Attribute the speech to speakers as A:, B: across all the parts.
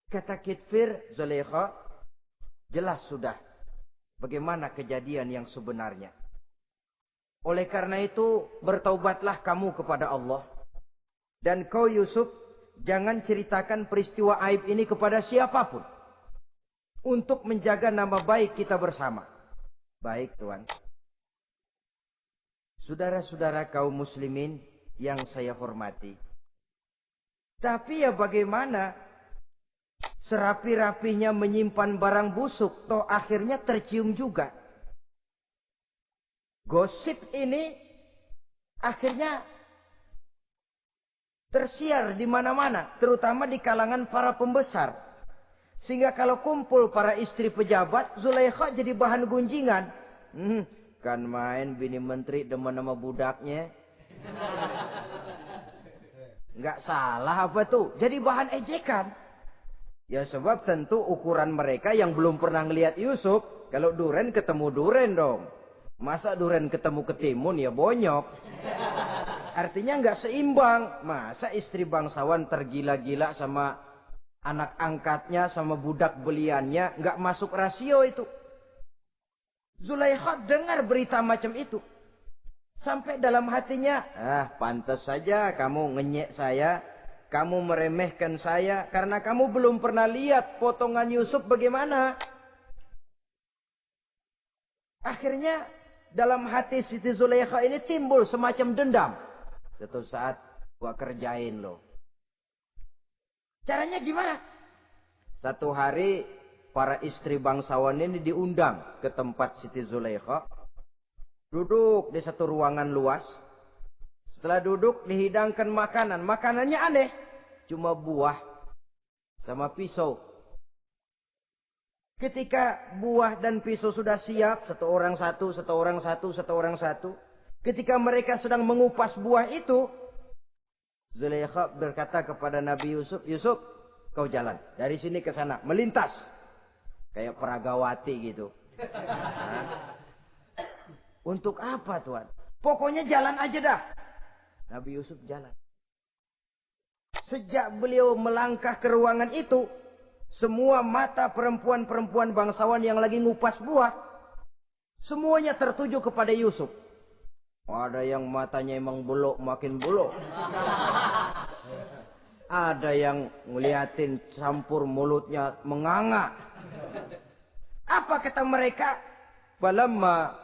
A: Kata Kitfir, Zulaikha, jelas sudah bagaimana kejadian yang sebenarnya. Oleh karena itu, bertaubatlah kamu kepada Allah. Dan kau Yusuf, jangan ceritakan peristiwa aib ini kepada siapapun. Untuk menjaga nama baik kita bersama. Baik, Tuan. Saudara-saudara kaum muslimin yang saya hormati. Tapi ya bagaimana? Serapi-rapinya menyimpan barang busuk, toh akhirnya tercium juga. Gosip ini akhirnya tersiar di mana-mana, terutama di kalangan para pembesar. Sehingga kalau kumpul para istri pejabat, Zulaikha jadi bahan gunjingan. Kan main bini menteri demen sama budaknya. Nggak salah apa tuh? Jadi bahan ejekan. Ya sebab tentu ukuran mereka yang belum pernah ngelihat Yusuf, kalau duren ketemu duren dong. Masa duren ketemu ketimun ya bonyok. Artinya nggak seimbang. Masa istri bangsawan tergila-gila sama anak angkatnya, sama budak beliannya, nggak masuk rasio itu. Zulaikha dengar berita macam itu. Sampai dalam hatinya, pantas saja kamu ngenyek saya. Kamu meremehkan saya karena kamu belum pernah lihat potongan Yusuf bagaimana. Akhirnya dalam hati Siti Zulaikha ini timbul semacam dendam. Suatu saat gua kerjain lo. Caranya gimana? Satu hari para istri bangsawan ini diundang ke tempat Siti Zulaikha. Duduk di satu ruangan luas. Setelah duduk dihidangkan makanan. Makanannya aneh. Cuma buah sama pisau. Ketika buah dan pisau sudah siap. Satu orang satu, satu orang satu, satu orang satu. Ketika mereka sedang mengupas buah itu. Zulaikha berkata kepada Nabi Yusuf. Yusuf, kau jalan. Dari sini ke sana. Melintas. Kayak peragawati gitu. Untuk apa Tuan? Pokoknya jalan aja dah. Nabi Yusuf jalan. Sejak beliau melangkah ke ruangan itu, semua mata perempuan-perempuan bangsawan yang lagi ngupas buah, semuanya tertuju kepada Yusuf. Ada yang matanya emang belok makin belok. Ada yang ngeliatin campur mulutnya menganga. Apa kata mereka? Falamma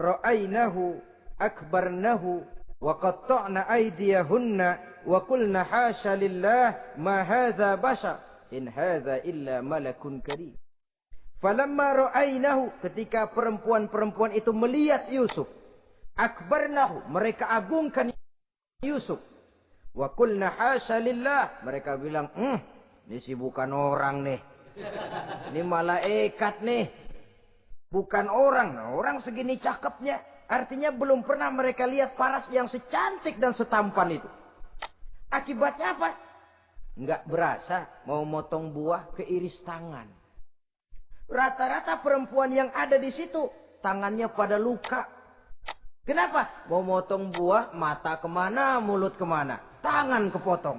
A: ra'ainahu akbarnahu wa qatta'na aydiyahunna wa qulna hasya lillah ma hadza bashar in hadza illa malakun karim. Falamma ra'ainahu, ketika perempuan-perempuan itu melihat Yusuf, akbarnahu, mereka agungkan Yusuf. Wa qulna hasya lillah, mereka bilang, ini sih bukan orang nih. Ini malaikat nih. Bukan orang. Nah, orang segini cakepnya. Artinya belum pernah mereka lihat paras yang secantik dan setampan itu. Akibatnya apa? Nggak berasa mau motong buah keiris tangan. Rata-rata perempuan yang ada di situ tangannya pada luka. Kenapa? Mau motong buah, mata kemana, mulut kemana, tangan kepotong.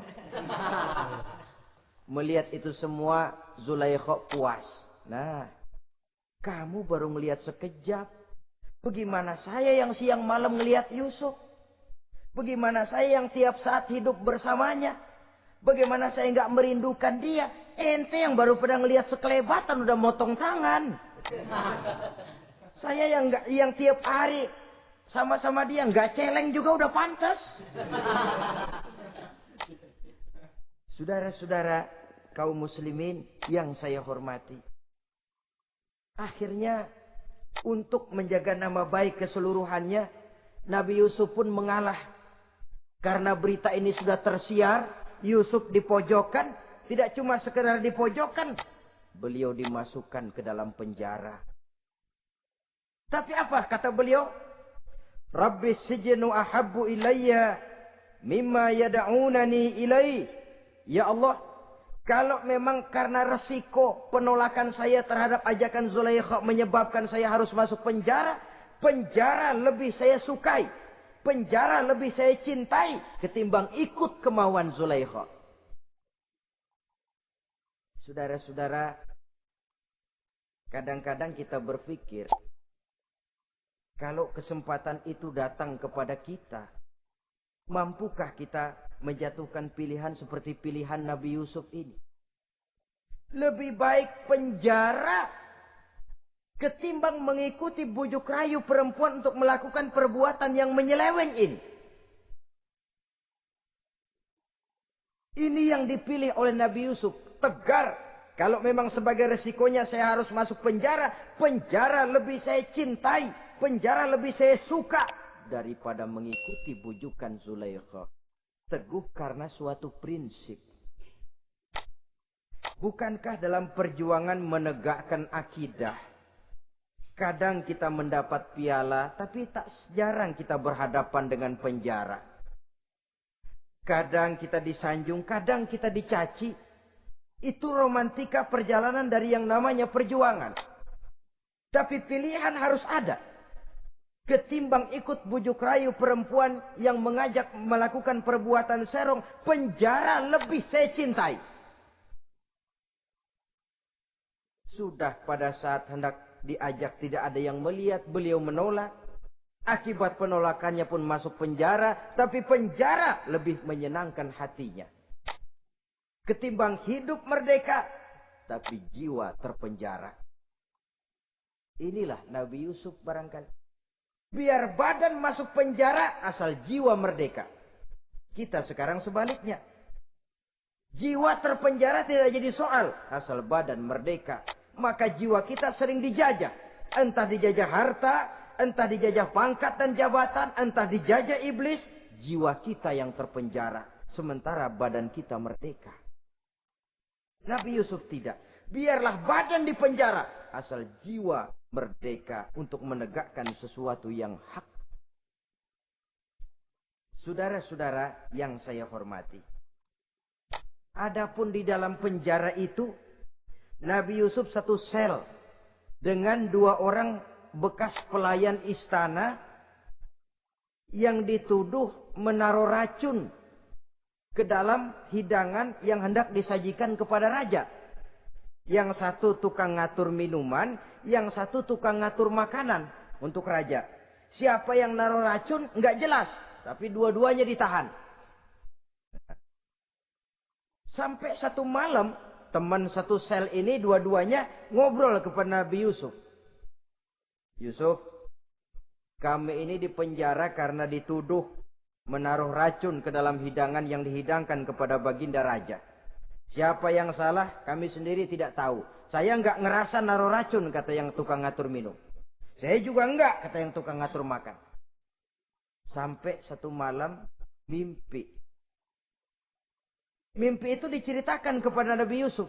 A: Melihat itu semua, Zulaikha puas. Nah, kamu baru melihat sekejap. Bagaimana saya yang siang malam melihat Yusuf? Bagaimana saya yang tiap saat hidup bersamanya? Bagaimana saya nggak merindukan dia? Ente yang baru pernah ngelihat sekelebatan udah motong tangan. Saya yang tiap hari sama-sama dia nggak celeng juga udah pantas. Saudara-saudara kaum muslimin yang saya hormati. Akhirnya untuk menjaga nama baik keseluruhannya, Nabi Yusuf pun mengalah. Karena berita ini sudah tersiar, Yusuf dipojokkan, tidak cuma sekedar dipojokkan, beliau dimasukkan ke dalam penjara. Tapi apa kata beliau? Rabbi sijnu ahabbu ilayya mimma yad'unani ilai. Ya Allah, kalau memang karena resiko penolakan saya terhadap ajakan Zulaikha menyebabkan saya harus masuk penjara, penjara lebih saya sukai, penjara lebih saya cintai ketimbang ikut kemauan Zulaikha. Saudara-saudara, kadang-kadang kita berpikir, kalau kesempatan itu datang kepada kita, mampukah kita menjatuhkan pilihan seperti pilihan Nabi Yusuf ini? Lebih baik penjara ketimbang mengikuti bujuk rayu perempuan untuk melakukan perbuatan yang menyeleweng ini. Ini yang dipilih oleh Nabi Yusuf. Tegar. Kalau memang sebagai resikonya saya harus masuk penjara, penjara lebih saya cintai, penjara lebih saya suka daripada mengikuti bujukan Zulaikha. Teguh karena suatu prinsip. Bukankah dalam perjuangan menegakkan akidah, kadang kita mendapat piala, tapi tak jarang kita berhadapan dengan penjara. Kadang kita disanjung, kadang kita dicaci. Itu romantika perjalanan dari yang namanya perjuangan. Tapi pilihan harus ada. Ketimbang ikut bujuk rayu perempuan yang mengajak melakukan perbuatan serong, penjara lebih saya cintai. Sudah pada saat hendak diajak tidak ada yang melihat, beliau menolak. Akibat penolakannya pun masuk penjara, tapi penjara lebih menyenangkan hatinya. Ketimbang hidup merdeka, tapi jiwa terpenjara. Inilah Nabi Yusuf barangkali. Biar badan masuk penjara, asal jiwa merdeka. Kita sekarang sebaliknya. Jiwa terpenjara tidak jadi soal, asal badan merdeka. Maka jiwa kita sering dijajah. Entah dijajah harta, entah dijajah pangkat dan jabatan, entah dijajah iblis. Jiwa kita yang terpenjara. Sementara badan kita merdeka. Nabi Yusuf tidak. Biarlah badan di penjara. Asal jiwa merdeka untuk menegakkan sesuatu yang hak. Saudara-saudara yang saya hormati. Adapun di dalam penjara itu, Nabi Yusuf satu sel dengan 2 orang bekas pelayan istana yang dituduh menaruh racun ke dalam hidangan yang hendak disajikan kepada raja. Yang satu tukang ngatur minuman, yang satu tukang ngatur makanan untuk raja. Siapa yang naruh racun nggak jelas, tapi dua-duanya ditahan. Sampai satu malam, teman satu sel ini dua-duanya ngobrol kepada Nabi Yusuf. Yusuf, kami ini dipenjara karena dituduh menaruh racun ke dalam hidangan yang dihidangkan kepada baginda raja. Siapa yang salah, kami sendiri tidak tahu. Saya enggak ngerasa naruh racun, kata yang tukang ngatur minum. Saya juga enggak, kata yang tukang ngatur makan. Sampai satu malam, mimpi. Mimpi itu diceritakan kepada Nabi Yusuf.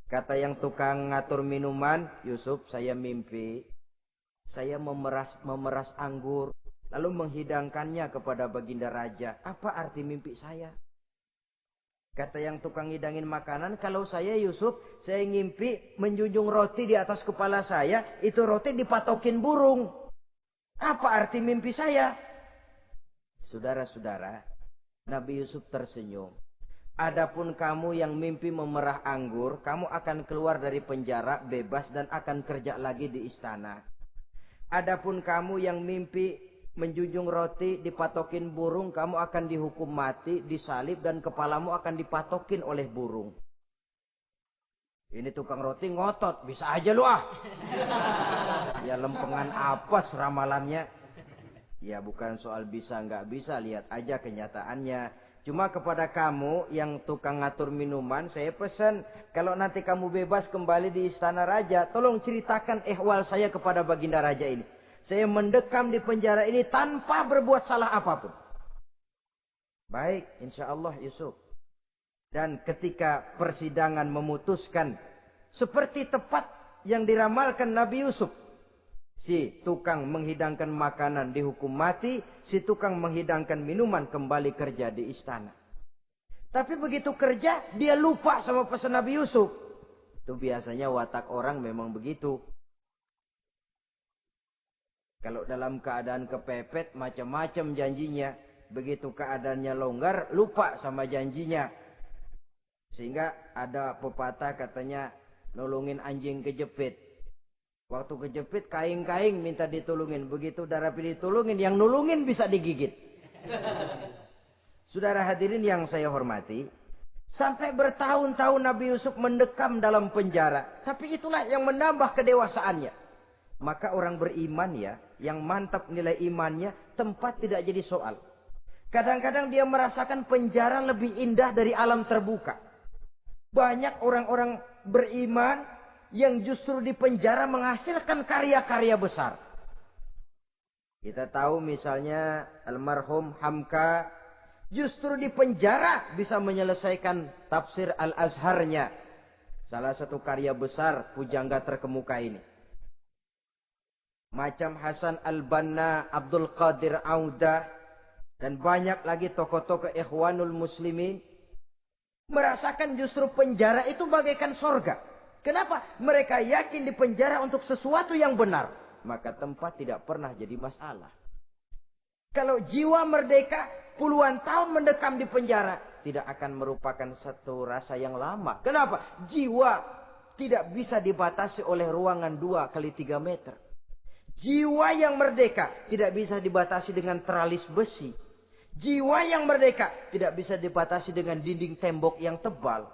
A: Kata yang tukang ngatur minuman, Yusuf, saya mimpi. Saya memeras anggur, lalu menghidangkannya kepada baginda raja. Apa arti mimpi saya? Kata yang tukang hidangin makanan, kalau saya Yusuf, saya ngimpi menjunjung roti di atas kepala saya, itu roti dipatokin burung. Apa arti mimpi saya? Saudara-saudara, Nabi Yusuf tersenyum. Adapun kamu yang mimpi memerah anggur, kamu akan keluar dari penjara bebas dan akan kerja lagi di istana. Adapun kamu yang mimpi menjunjung roti dipatokin burung, kamu akan dihukum mati, disalib, dan kepalamu akan dipatokin oleh burung. Ini tukang roti ngotot, bisa aja lu ah. Ya lempengan apes ramalannya. Ya bukan soal bisa nggak bisa, lihat aja kenyataannya. Cuma kepada kamu yang tukang ngatur minuman, saya pesan, kalau nanti kamu bebas kembali di istana raja, tolong ceritakan ehwal saya kepada baginda raja ini. Saya mendekam di penjara ini tanpa berbuat salah apapun. Baik, insya Allah Yusuf. Dan ketika persidangan memutuskan, seperti tepat yang diramalkan Nabi Yusuf. Si tukang menghidangkan makanan dihukum mati, si tukang menghidangkan minuman kembali kerja di istana. Tapi begitu kerja, dia lupa sama pesan Nabi Yusuf. Itu biasanya watak orang memang begitu. Kalau dalam keadaan kepepet, macam-macam janjinya. Begitu keadaannya longgar, lupa sama janjinya. Sehingga ada pepatah katanya nolongin anjing kejepit. Waktu kejepit kaing-kaing minta ditulungin. Begitu darah ditulungin, yang nulungin bisa digigit. Saudara hadirin yang saya hormati, sampai bertahun-tahun Nabi Yusuf mendekam dalam penjara. Tapi itulah yang menambah kedewasaannya. Maka orang beriman ya, yang mantap nilai imannya, tempat tidak jadi soal. Kadang-kadang dia merasakan penjara lebih indah dari alam terbuka. Banyak orang-orang beriman yang justru di penjara menghasilkan karya-karya besar. Kita tahu misalnya almarhum Hamka justru di penjara bisa menyelesaikan tafsir Al-Azharnya. Salah satu karya besar pujangga terkemuka ini. Macam Hasan Al-Banna, Abdul Qadir Audah, dan banyak lagi tokoh-tokoh Ikhwanul Muslimin merasakan justru penjara itu bagaikan sorga. Kenapa? Mereka yakin di penjara untuk sesuatu yang benar. Maka tempat tidak pernah jadi masalah. Kalau jiwa merdeka puluhan tahun mendekam di penjara, tidak akan merupakan satu rasa yang lama. Kenapa? Jiwa tidak bisa dibatasi oleh ruangan 2x3 meter. Jiwa yang merdeka tidak bisa dibatasi dengan teralis besi. Jiwa yang merdeka tidak bisa dibatasi dengan dinding tembok yang tebal.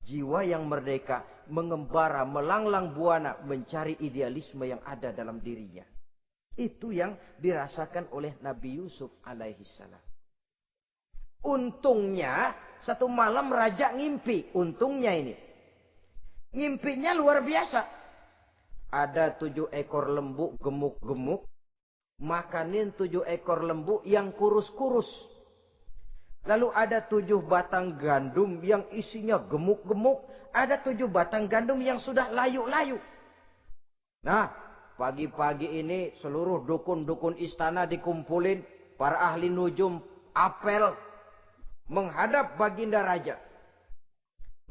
A: Jiwa yang merdeka mengembara, melanglang buana, mencari idealisme yang ada dalam dirinya. Itu yang dirasakan oleh Nabi Yusuf alaihissalam. Untungnya satu malam raja ngimpi. Untungnya ini. Ngimpinya luar biasa. Ada 7 ekor lembu gemuk-gemuk. Makanin 7 ekor lembu yang kurus-kurus. Lalu ada 7 batang gandum yang isinya gemuk-gemuk. Ada 7 batang gandum yang sudah layu-layu. Nah, pagi-pagi ini seluruh dukun-dukun istana dikumpulin. Para ahli nujum apel menghadap baginda raja.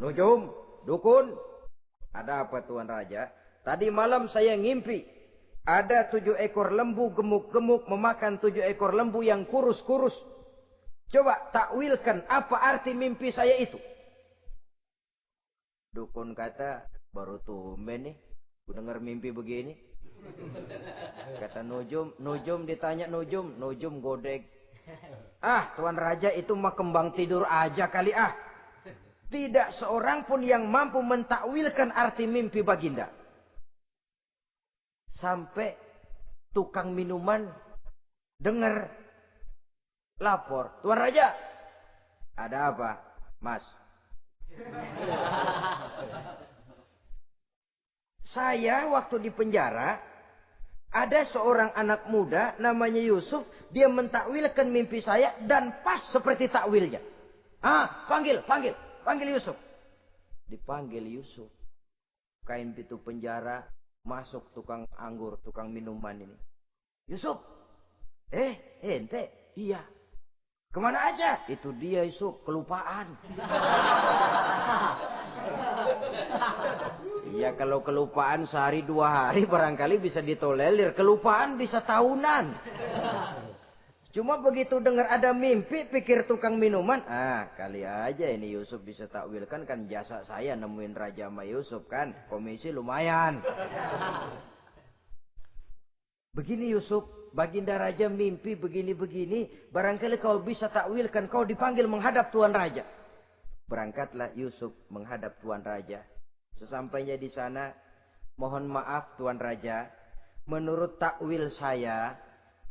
A: Nujum, dukun, ada apa Tuan Raja? Tadi malam saya ngimpi. Ada 7 ekor lembu gemuk-gemuk memakan 7 ekor lembu yang kurus-kurus. Coba takwilkan apa arti mimpi saya itu. Dukun kata, baru tumben nih. Ku dengar mimpi begini. Kata Nujum ditanya Nujum godek. Ah, Tuan Raja itu mah kembang tidur aja kali ah. Tidak seorang pun yang mampu mentakwilkan arti mimpi baginda. Sampai tukang minuman dengar lapor. Tuan Raja, ada apa, Mas? Saya waktu di penjara, ada seorang anak muda namanya Yusuf. Dia mentakwilkan mimpi saya dan pas seperti takwilnya. Ah, panggil Yusuf. Dipanggil Yusuf. Kain pintu penjara. Masuk tukang anggur, tukang minuman ini. Yusuf. Ente? Iya. Kemana aja? Itu dia Yusuf, kelupaan. Iya, kalau kelupaan sehari 2 hari barangkali bisa ditolerir. Kelupaan bisa tahunan. Cuma begitu dengar ada mimpi, pikir tukang minuman. Ah, kali aja ini Yusuf bisa takwilkan, kan jasa saya nemuin Raja sama Yusuf kan. Komisi lumayan. Begini Yusuf, baginda Raja mimpi begini-begini. Barangkali kau bisa takwilkan, kau dipanggil menghadap Tuan Raja. Berangkatlah Yusuf menghadap Tuan Raja. Sesampainya di sana, mohon maaf Tuan Raja. Menurut takwil saya,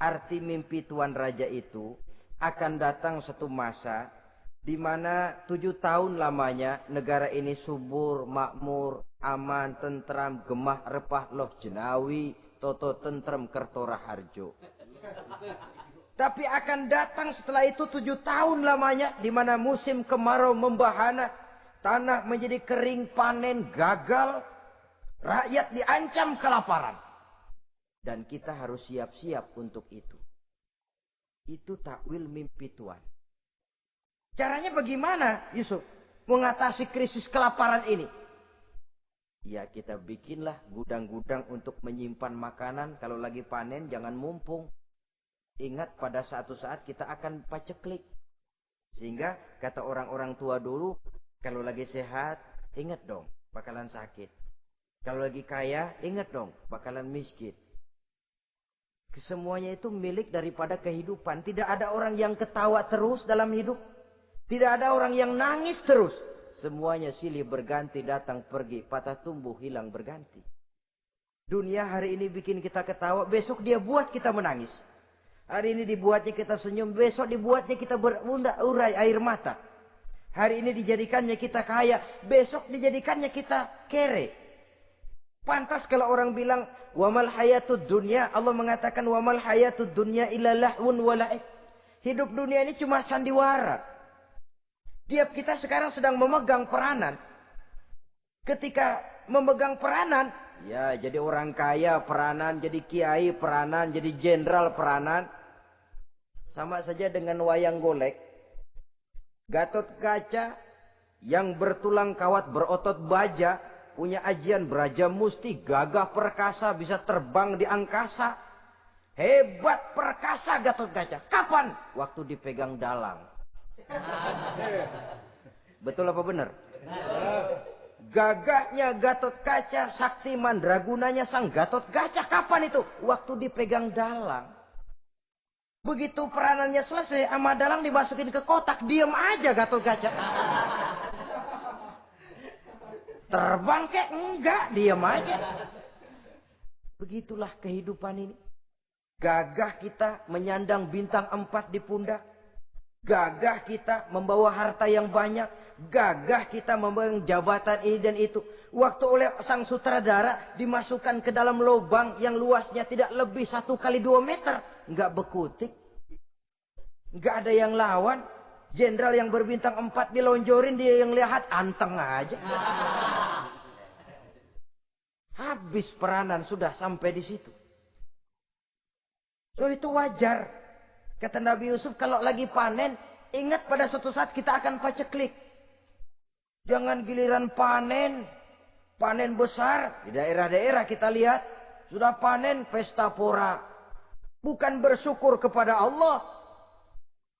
A: arti mimpi Tuan Raja itu akan datang satu masa di mana 7 tahun lamanya negara ini subur, makmur, aman, tentram, gemah, repah, loh jenawi, toto tentrem, kertora harjo. Tapi akan datang setelah itu 7 tahun lamanya di mana musim kemarau membahana, tanah menjadi kering, panen gagal, rakyat diancam kelaparan. Dan kita harus siap-siap untuk itu. Itu takwil mimpi Tuhan. Caranya bagaimana Yusuf mengatasi krisis kelaparan ini? Ya kita bikinlah gudang-gudang untuk menyimpan makanan. Kalau lagi panen jangan mumpung. Ingat pada suatu saat kita akan paceklik. Sehingga kata orang-orang tua dulu, Kalau lagi sehat, ingat dong, bakalan sakit. Kalau lagi kaya, ingat dong, bakalan miskin. Semuanya itu milik daripada kehidupan. Tidak ada orang yang ketawa terus dalam hidup. Tidak ada orang yang nangis terus. Semuanya silih berganti, datang pergi, patah tumbuh, hilang berganti. Dunia hari ini bikin kita ketawa, besok dia buat kita menangis. Hari ini dibuatnya kita senyum, besok dibuatnya kita berurai air mata. Hari ini dijadikannya kita kaya, besok dijadikannya kita kere. Pantas kalau orang bilang, wamal hayatud dunya, Allah mengatakan wamal hayatud dunya illa lahwun wa la'ib. Hidup dunia ini cuma sandiwara. Tiap kita sekarang sedang memegang peranan. Ketika memegang peranan, ya jadi orang kaya peranan, jadi kiai peranan, jadi jenderal peranan. Sama saja dengan wayang golek. Gatot Kaca yang bertulang kawat berotot baja, punya ajian beraja musti, gagah perkasa, bisa terbang di angkasa. Hebat perkasa Gatot Kaca. Kapan? Waktu dipegang dalang. Betul apa benar? Gagahnya Gatot Kaca, sakti mandragunanya sang Gatot Kaca. Kapan itu? Waktu dipegang dalang. Begitu peranannya selesai, sama dalang dimasukin ke kotak, diem aja Gatot Kaca. Terbang kek? Enggak, diem aja. Begitulah kehidupan ini. Gagah kita menyandang bintang 4 di pundak. Gagah kita membawa harta yang banyak. Gagah kita membawa jabatan ini dan itu. Waktu oleh sang sutradara dimasukkan ke dalam lubang yang luasnya tidak lebih 1 kali 2 meter. Enggak bekutik. Enggak ada yang lawan. Jenderal yang berbintang 4 dilonjorin, dia yang lihat anteng aja. Habis peranan sudah sampai di situ. So itu wajar. Kata Nabi Yusuf, kalau lagi panen, ingat pada suatu saat kita akan paceklik. Jangan giliran panen besar. Di daerah-daerah kita lihat, sudah panen pesta pora. Bukan bersyukur kepada Allah.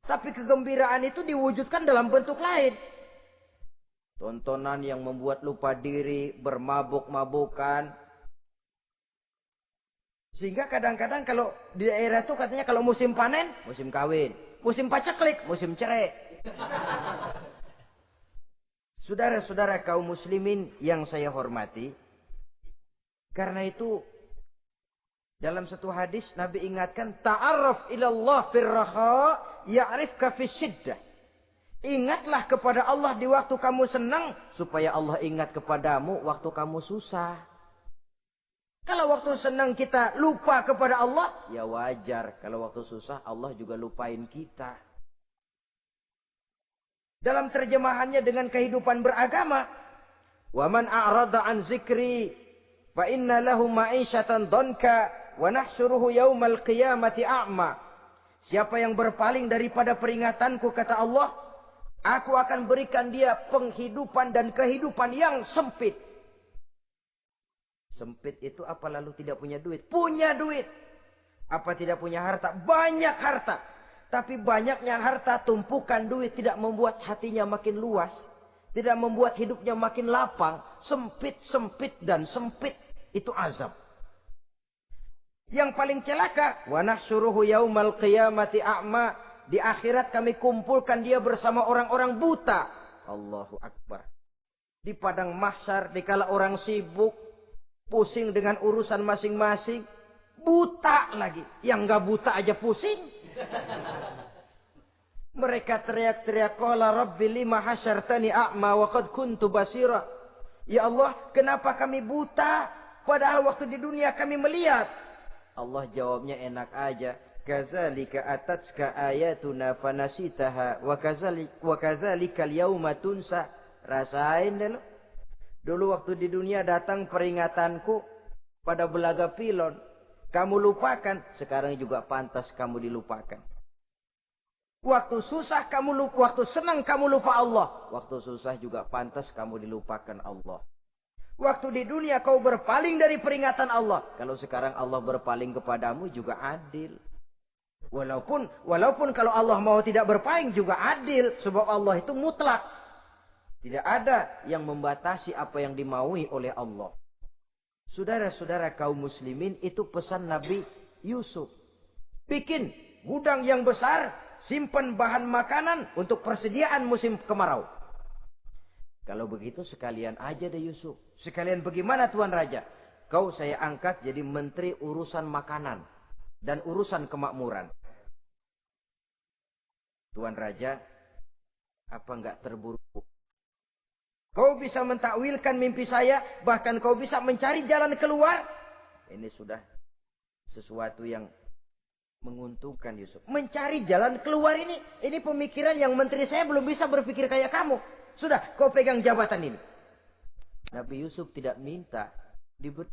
A: Tapi kegembiraan itu diwujudkan dalam bentuk lain. Tontonan yang membuat lupa diri, bermabuk-mabukan. Sehingga kadang-kadang kalau di daerah itu katanya kalau musim panen, musim kawin. Musim paceklik, musim cerai. Saudara-saudara kaum muslimin yang saya hormati. Karena itu, dalam satu hadis Nabi ingatkan, ta'arraf ilallah firraha ya'rifka fisyiddah. Ingatlah kepada Allah di waktu kamu senang, supaya Allah ingat kepadamu waktu kamu susah. Kalau waktu senang kita lupa kepada Allah, ya wajar. Kalau waktu susah Allah juga lupain kita. Dalam terjemahannya dengan kehidupan beragama, wa man a'rada an zikri fa inna lahu ma'isyatan dhanka wa nahsyuruhu yaumal qiyamati a'ma. Siapa yang berpaling daripada peringatanku, kata Allah, aku akan berikan dia penghidupan dan kehidupan yang sempit. Sempit itu apa lalu tidak punya duit? Punya duit. Apa tidak punya harta? Banyak harta. Tapi banyaknya harta, tumpukan duit tidak membuat hatinya makin luas. Tidak membuat hidupnya makin lapang. Sempit, sempit, dan sempit. Itu azab. Yang paling celaka, wa nahsyuruhu yaumal qiyamati a'ma. Di akhirat kami kumpulkan dia bersama orang-orang buta. Allahu Akbar. Di padang mahsyar, dikala orang sibuk, pusing dengan urusan masing-masing. Buta lagi. Yang enggak buta aja pusing. Mereka teriak-teriak, qala rabbi lima hasyartani a'ma wa qad kuntu basira. Ya Allah, kenapa kami buta padahal waktu di dunia kami melihat? Allah jawabnya enak aja. Kazalika atatska ayatuna fanasitaha wa kazalika al-yauma tunsa. Rasain dulu. Dulu waktu di dunia datang peringatanku pada belaga pilon. Kamu lupakan. Sekarang juga pantas kamu dilupakan. Waktu susah kamu lupa. Waktu senang kamu lupa Allah. Waktu susah juga pantas kamu dilupakan Allah. Waktu di dunia kau berpaling dari peringatan Allah. Kalau sekarang Allah berpaling kepadamu juga adil. Walaupun kalau Allah mau tidak berpaling juga adil. Sebab Allah itu mutlak. Tidak ada yang membatasi apa yang dimaui oleh Allah. Saudara-saudara kaum muslimin, itu pesan Nabi Yusuf. Bikin gudang yang besar, simpan bahan makanan untuk persediaan musim kemarau. Kalau begitu sekalian aja deh Yusuf. Sekalian bagaimana Tuan Raja? Kau saya angkat jadi menteri urusan makanan dan urusan kemakmuran. Tuan Raja, apa enggak terburu-buru? Kau bisa mentakwilkan mimpi saya, bahkan kau bisa mencari jalan keluar. Ini sudah sesuatu yang menguntungkan Yusuf. Mencari jalan keluar ini pemikiran yang menteri saya belum bisa berpikir kayak kamu. Sudah, kau pegang jabatan ini. Nabi Yusuf tidak minta diberi